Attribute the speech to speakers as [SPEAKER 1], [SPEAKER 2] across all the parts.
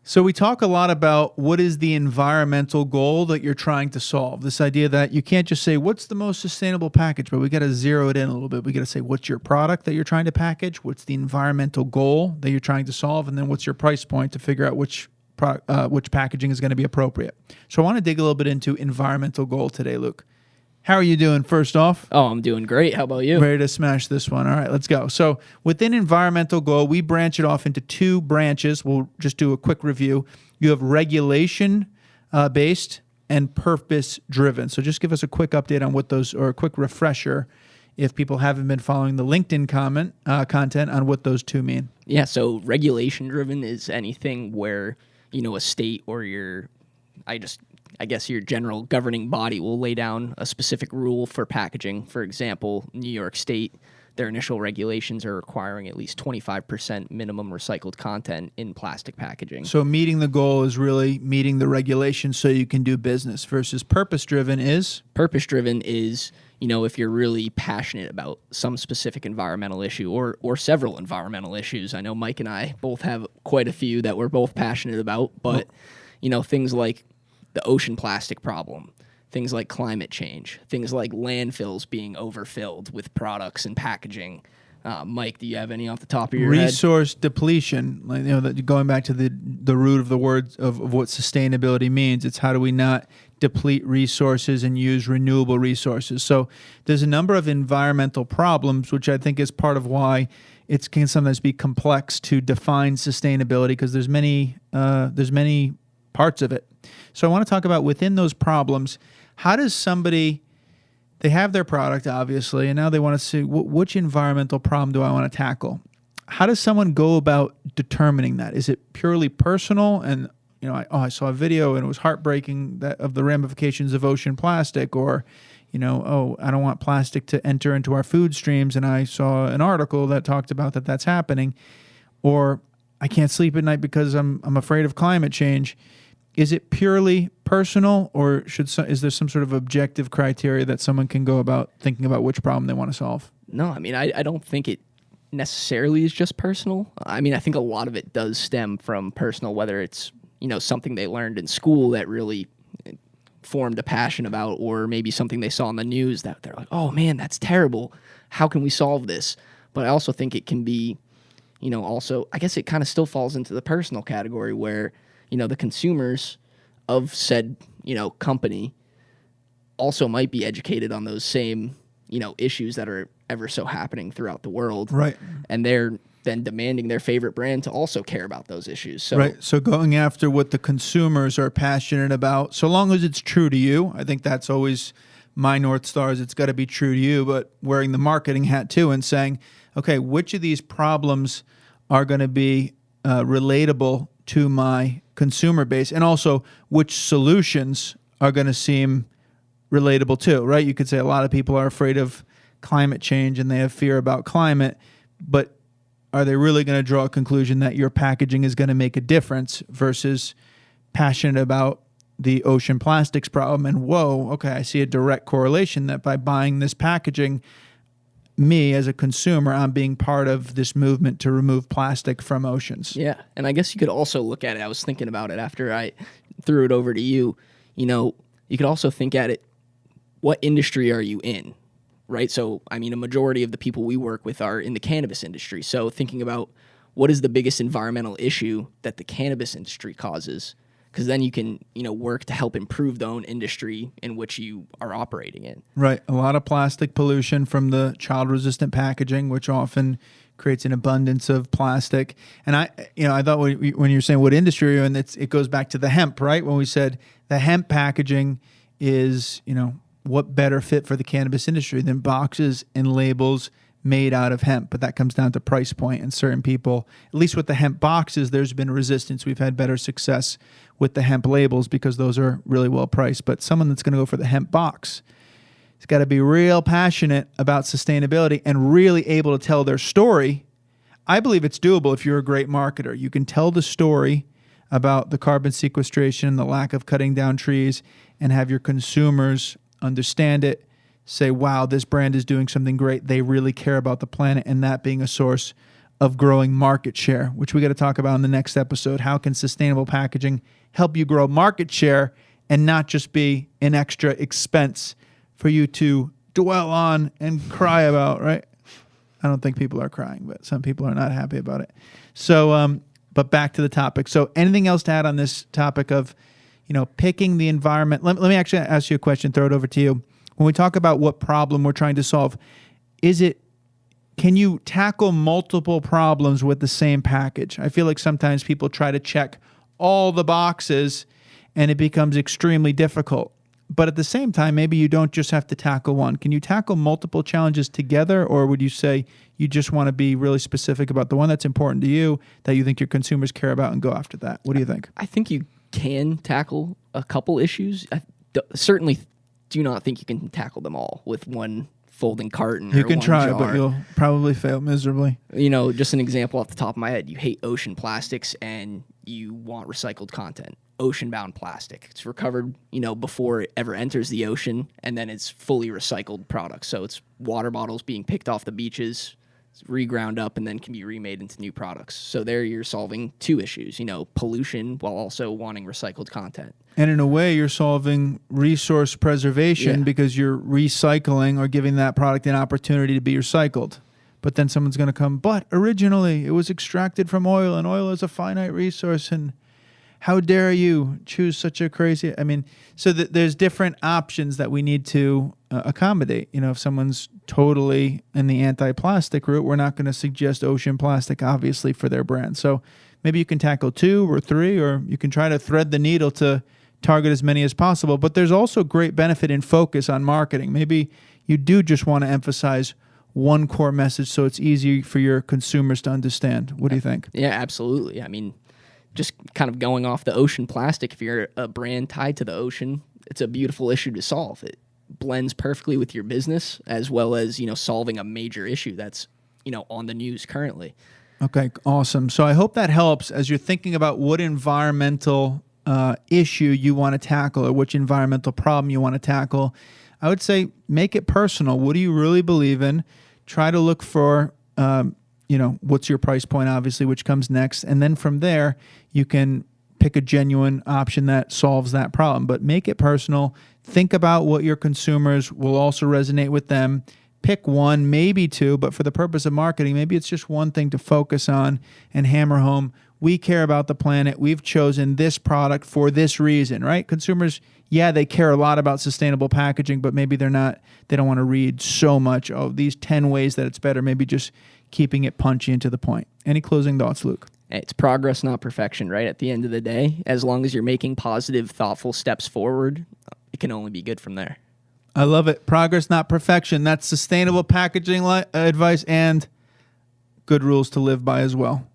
[SPEAKER 1] So we talk a lot about what is the environmental goal that you're trying to solve. This idea that you can't just say, what's the most sustainable package, but we got to zero it in a little bit. We got to say, what's your product that you're trying to package? What's the environmental goal that you're trying to solve? And then what's your price point to figure out which packaging is going to be appropriate. So I want to dig a little bit into environmental goal today, Luke. How are you doing first off?
[SPEAKER 2] Oh, I'm doing great. How about you?
[SPEAKER 1] Ready to smash this one. All right, let's go. So within environmental goal, we branch it off into two branches. We'll just do a quick review. You have regulation based and purpose driven. So just give us a quick update on what those, or a quick refresher if people haven't been following the LinkedIn content on what those two mean.
[SPEAKER 2] Yeah, so regulation driven is anything where, a state or I guess your general governing body will lay down a specific rule for packaging. For example, New York State, their initial regulations are requiring at least 25% minimum recycled content in plastic packaging.
[SPEAKER 1] So meeting the goal is really meeting the regulations so you can do business, versus purpose-driven is?
[SPEAKER 2] Purpose-driven is, if you're really passionate about some specific environmental issue or several environmental issues. I know Mike and I both have quite a few that we're both passionate about, but, things like the ocean plastic problem, things like climate change, things like landfills being overfilled with products and packaging. Mike, do you have any off the top of your head?
[SPEAKER 1] Resource depletion, going back to the root of the word of what sustainability means. It's how do we not deplete resources and use renewable resources. So there's a number of environmental problems, which I think is part of why it can sometimes be complex to define sustainability, because there's many parts of it. So I want to talk about within those problems, how does somebody, they have their product obviously, and now they want to see which environmental problem do I want to tackle? How does someone go about determining that? Is it purely personal? And I saw a video and it was heartbreaking of the ramifications of ocean plastic, or I don't want plastic to enter into our food streams, and I saw an article that talked about that's happening, or I can't sleep at night because I'm afraid of climate change. Is it purely personal, or is there some sort of objective criteria that someone can go about thinking about which problem they want to solve?
[SPEAKER 2] No, I don't think it necessarily is just personal. I think a lot of it does stem from personal, whether it's, something they learned in school that really formed a passion about, or maybe something they saw on the news that they're like, oh man, that's terrible. How can we solve this? But I also think it can be, I guess it kind of still falls into the personal category where, the consumers of said, company also might be educated on those same, issues that are ever so happening throughout the world.
[SPEAKER 1] Right.
[SPEAKER 2] And they're then demanding their favorite brand to also care about those issues. So,
[SPEAKER 1] right. So going after what the consumers are passionate about, so long as it's true to you, I think that's always my North Stars. It's got to be true to you, but wearing the marketing hat too and saying, okay, which of these problems are going to be relatable to my consumer base, and also which solutions are going to seem relatable too, right? You could say a lot of people are afraid of climate change and they have fear about climate, but are they really going to draw a conclusion that your packaging is going to make a difference versus passionate about the ocean plastics problem? And whoa, okay, I see a direct correlation that by buying this packaging, me as a consumer, I'm being part of this movement to remove plastic from oceans.
[SPEAKER 2] Yeah, and I guess you could also look at it, I was thinking about it after I threw it over to you, you could also think at it, what industry are you in, right? So, a majority of the people we work with are in the cannabis industry. So thinking about what is the biggest environmental issue that the cannabis industry causes, because then you can, work to help improve the own industry in which you are operating in.
[SPEAKER 1] Right. A lot of plastic pollution from the child-resistant packaging, which often creates an abundance of plastic. And I thought when you're saying what industry you're in, it goes back to the hemp, right? When we said the hemp packaging is, what better fit for the cannabis industry than boxes and labels made out of hemp? But that comes down to price point, and certain people, at least with the hemp boxes, there's been resistance. We've had better success with the hemp labels because those are really well priced. But someone that's going to go for the hemp box has got to be real passionate about sustainability and really able to tell their story. I believe it's doable if you're a great marketer. You can tell the story about the carbon sequestration, the lack of cutting down trees, and have your consumers understand it, say, wow, this brand is doing something great. They really care about the planet, and that being a source of growing market share, which we got to talk about in the next episode. How can sustainable packaging help you grow market share and not just be an extra expense for you to dwell on and cry about, right? I don't think people are crying, but some people are not happy about it. So, but back to the topic. So anything else to add on this topic of, picking the environment? Let me actually ask you a question, throw it over to you. When we talk about what problem we're trying to solve, can you tackle multiple problems with the same package? I feel like sometimes people try to check all the boxes and it becomes extremely difficult. But at the same time, maybe you don't just have to tackle one. Can you tackle multiple challenges together, or would you say you just want to be really specific about the one that's important to you, that you think your consumers care about, and go after that? What do you think?
[SPEAKER 2] I think you can tackle a couple issues. I certainly do not think you can tackle them all with one folding carton.
[SPEAKER 1] You can
[SPEAKER 2] one
[SPEAKER 1] try,
[SPEAKER 2] jar.
[SPEAKER 1] but you'll probably fail miserably.
[SPEAKER 2] Just an example off the top of my head. You hate ocean plastics and you want recycled content. Ocean-bound plastic. It's recovered, before it ever enters the ocean, and then it's fully recycled product. So it's water bottles being picked off the beaches, reground up, and then can be remade into new products. So there you're solving two issues, pollution while also wanting recycled content.
[SPEAKER 1] And in a way, you're solving resource preservation because you're recycling or giving that product an opportunity to be recycled. But then someone's going to come, but originally it was extracted from oil, and oil is a finite resource, and how dare you choose such a crazy... so there's different options that we need to accommodate. If someone's totally in the anti-plastic route, we're not going to suggest ocean plastic, obviously, for their brand. So maybe you can tackle 2 or 3, or you can try to thread the needle to target as many as possible. But there's also great benefit in focus on marketing. Maybe you do just want to emphasize one core message so it's easy for your consumers to understand. What do you think?
[SPEAKER 2] Yeah, absolutely. Just kind of going off the ocean plastic, if you're a brand tied to the ocean, it's a beautiful issue to solve. It blends perfectly with your business, as well as, solving a major issue that's, on the news currently.
[SPEAKER 1] Okay, awesome. So I hope that helps as you're thinking about what environmental issue you want to tackle, or which environmental problem you want to tackle. I would say make it personal. What do you really believe in? Try to look for what's your price point, obviously, which comes next. And then from there, you can pick a genuine option that solves that problem. But make it personal. Think about what your consumers will also resonate with them. Pick one, maybe 2, but for the purpose of marketing, maybe it's just one thing to focus on and hammer home. We care about the planet. We've chosen this product for this reason, right? Consumers, they care a lot about sustainable packaging, but maybe they don't want to read so much, these 10 ways that it's better. Maybe just keeping it punchy and to the point. Any closing thoughts, Luke?
[SPEAKER 2] It's progress, not perfection, right? At the end of the day, as long as you're making positive, thoughtful steps forward, it can only be good from there.
[SPEAKER 1] I love it. Progress, not perfection. That's sustainable packaging advice and good rules to live by as well.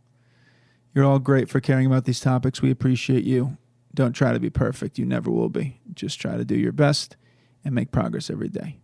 [SPEAKER 1] You're all great for caring about these topics. We appreciate you. Don't try to be perfect. You never will be. Just try to do your best and make progress every day.